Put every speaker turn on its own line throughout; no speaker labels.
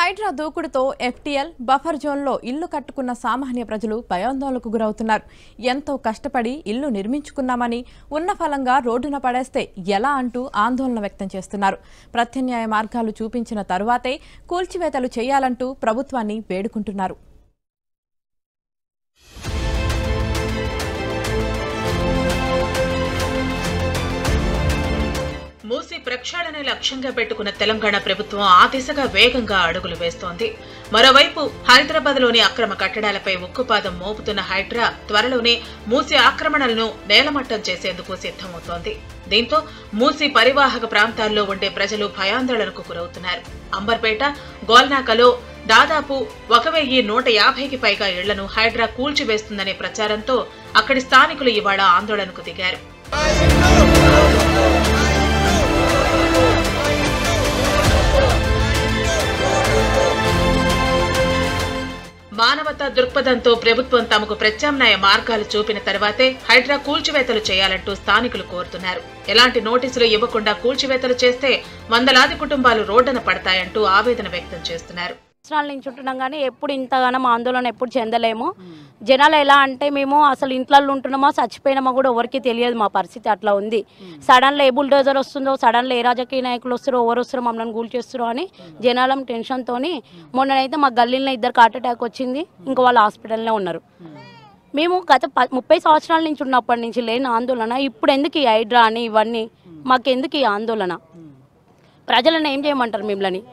Hydraa దూకుడుతో FTL buffer జోన్లో ఇల్లు కట్టుకున్న సామాన్య ప్రజలు భయాందోళనకు గురవుతున్నారు. ఎంతో కష్టపడి ఇల్లు నిర్మించుకున్నామని ఉన్న ఫలంగా రోడ్డున పడేస్తే ఎలా అంటూ ఆందోళన వ్యక్తం చేస్తున్నారు. ప్రత్యామ్నాయ మార్గాలు చూపించిన తరువాతే కూల్చివేతలు చేయాలంటూ ప్రభుత్వాన్ని వేడుకుంటున్నారు.
మూసీ ప్రక్షాళన లక్ష్యంగా పెట్టుకున్న తెలంగాణ ప్రభుత్వం ఆ దిశగా వేగంగా అడుగులు వేస్తోంది. మరోవైపు హైదరాబాద్ లోని అక్రమ కట్టడాలపై ఉక్కుపాదం మోపుతున్న హైడ్రా త్వరలోనే మూసీ ఆక్రమణలను నేలమట్టం చేసేందుకు సిద్ధమవుతోంది. దీంతో మూసీ పరివాహక ప్రాంతాల్లో ఉండే ప్రజలు భయాందోళనకు గురవుతున్నారు. అంబర్పేట, గోల్నాకలో దాదాపు 1150కి పైగా ఇళ్లను హైడ్రా కూల్చివేస్తుందనే ప్రచారంతో అక్కడి స్థానికులు ఇవాళ ఆందోళనకు దిగారు. మానవతా దృక్పథంతో ప్రభుత్వం తమకు ప్రత్యామ్నాయ మార్గాలు చూపిన తర్వాతే హైడ్రా కూల్చివేతలు చేయాలంటూ స్థానికులు కోరుతున్నారు. ఎలాంటి నోటీసులు ఇవ్వకుండా కూల్చివేతలు చేస్తే వందలాది కుటుంబాలు రోడ్డున పడతాయంటూ ఆవేదన వ్యక్తం చేస్తున్నారు.
సంవత్సరాల నుంచి ఉంటున్నాం కానీ ఎప్పుడు ఇంతగానో ఆందోళన ఎప్పుడు చెందలేము. జనాలు ఎలా అంటే మేము అసలు ఇంట్లో ఉంటున్నామా చచ్చిపోయినామా కూడా ఎవరికి తెలియదు. మా పరిస్థితి అట్లా ఉంది. సడన్లో ఏ బుల్డోజర్ వస్తుందో, సడన్లో ఏ రాజకీయ నాయకులు వస్తారో, ఎవరు వస్తారో మమ్మల్ని కూల్ చేస్తారో అని జనాలం టెన్షన్తో మొన్ననైతే మా గల్లీలో 2 హార్ట్ అటాక్ వచ్చింది. ఇంకా వాళ్ళు హాస్పిటల్లో ఉన్నారు. మేము గత 30 సంవత్సరాల నుంచి ఉన్నప్పటి నుంచి లేని ఆందోళన ఇప్పుడు ఎందుకు ఈ హైడ్రా అని ఇవన్నీ మాకెందుకు ఈ ఆందోళన? ప్రజలను ఏం చేయమంటారు?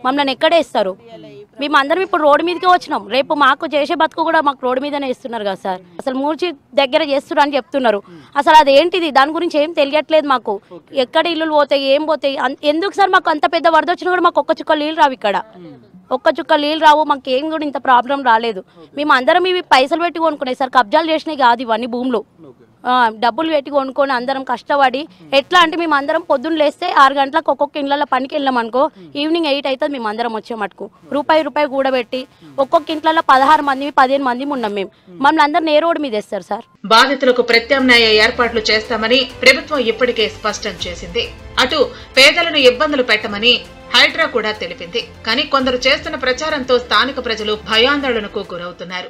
మమ్మల్ని ఎక్కడేస్తారు? మేము అందరం ఇప్పుడు రోడ్డు మీదకే వచ్చినాం. రేపు మాకు చేసే బతుకు కూడా మాకు రోడ్డు మీదనే ఇస్తున్నారు కదా సార్. అసలు మూర్చి దగ్గర చేస్తున్నారు అని చెప్తున్నారు. అసలు అదేంటిది? దాని గురించి ఏం తెలియట్లేదు మాకు. ఎక్కడ ఇల్లులు పోతాయి, ఏం పోతాయి? ఎందుకు సార్ మాకు అంత పెద్ద వరద వచ్చినా కూడా మాకు ఒక్క చుక్క నీళ్ళు రావు. ఇక్కడ ఒక్క చుక్క నీళ్ళు రావు. మాకు ఏం కూడా ఇంత ప్రాబ్లం రాలేదు. మేము అందరం ఇవి పైసలు పెట్టి కొనుక్కున్నాయి సార్. కబ్జాలు చేసినాయి కాదు ఇవన్నీ. భూములు డబ్బులు పెట్టి కొనుక్కొని అందరం కష్టపడి ఎట్లా అంటే మేము అందరం పొద్దున్న లేస్తే 6 గంటలకు ఒక్కొక్క ఇళ్ళ పనికి వెళ్ళాం అనుకో, ఈవినింగ్ 8 అవుతుంది. మేము అందరం వచ్చే మటుకు రూపాయి కూడబెట్టి ఒక్కొక్క ఇంట్లో 16 మంది 15 మంది ఉన్నాం. మమ్మల్ని అందరిని ఏ రోడ్డు మీద వేస్తారు సార్?
బాధితులకు ప్రత్యామ్నాయ ఏర్పాట్లు చేస్తామని ప్రభుత్వం ఇప్పటికే స్పష్టం చేసింది. అటు పేదలను ఇబ్బందులు పెట్టమని హైడ్రా కూడా తెలిపింది. కానీ కొందరు చేస్తున్న ప్రచారంతో స్థానిక ప్రజలు భయాందోళనకు గురవుతున్నారు.